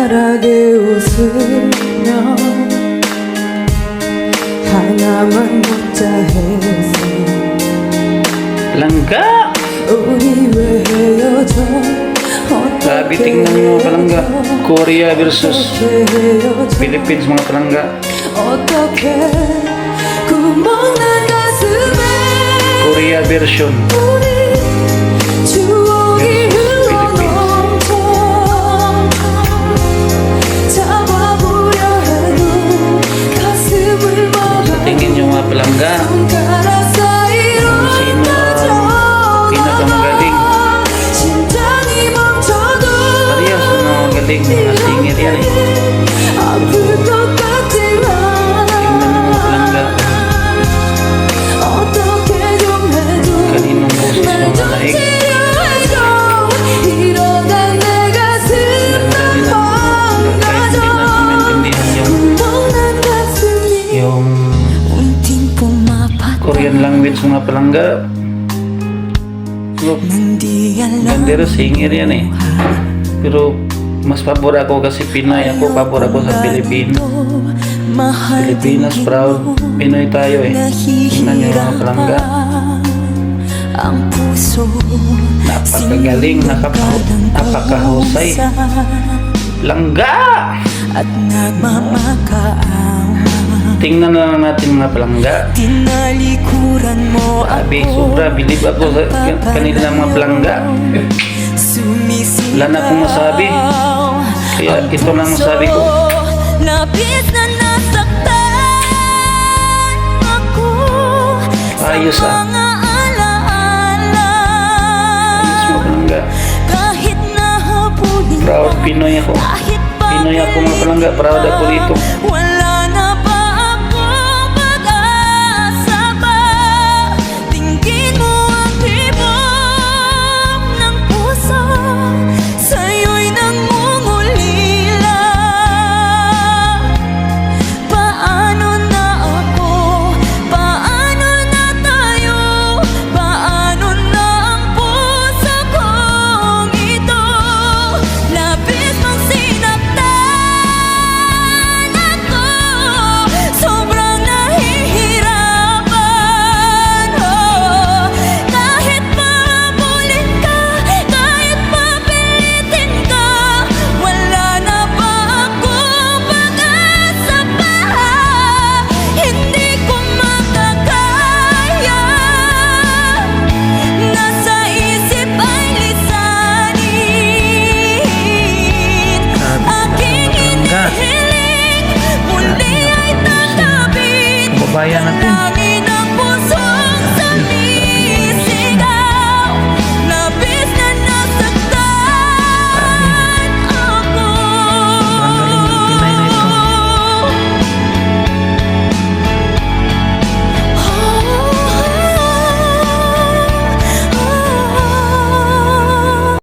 환하게 웃으며 하나만 묻자 했어. Palangga! 우리 왜 헤어져? Grabe, tingnan nyo mga palangga. Korea versus Philippines mga palangga. 어떻게 구멍난 가슴에 Korea version. 우리 추억이 흘러넘쳐 잡아보려 해도 가슴을 Sa tingin nyo mga palangga, 손가락 사이로 sino ang pinakamagaling? 심장이 멈춰도 Parehas na magaling mga singer yan eh. 아플 것 같지만 Tingnan nyo mga palangga. 어떻게 좀 해줘 Kaninong boses ng 좀 malaig. 치료해줘 이러다 내 가슴만 망가져 구멍난 가슴이 Yung 운팅 뿜아팠다 Korean language mga palangga. Look, ganda rin singer yan eh. Pero mas pabor ako kasi Pinoy ako. Pabor ako sa Pilipino. Pilipinas proud. Pinoy tayo eh. Tingnan nyo mga palangga. ang puso Napakagaling, napakahusay. Langga! at nagmamakaawa. Tingnan na lang natin mga palangga. Tinalikuran mo Sabi, ako, sobra bilib ako sa kanila mga palangga. sumisigaw. Wala na akong masabi. Kaya ito lang masabi ko. Labis na nasaktan ako Ayos sa ah. mga alaala. Ayos mga palangga. Kahit nahabulin Proud ka, Pinoy ako. kahit Pinoy ako mga palangga. Proud ako dito. wala na ba akong pag-asa pa? Tingin mo ang tibok ng puso, sa'yo'y nangungulila. Paano na ako? Paano na tayo? Paano na ang puso kong ito? Labis mong sinaktan ako, sobrang nahihirapan. Kahit mahabulin ka, kahit mapilitin ka, wala na ba akong pag-asa pa? Hindi ko makakaya, nasa isip ay lisanin. Aking hinihiling, muli ay tanggapin. Kababayan natin.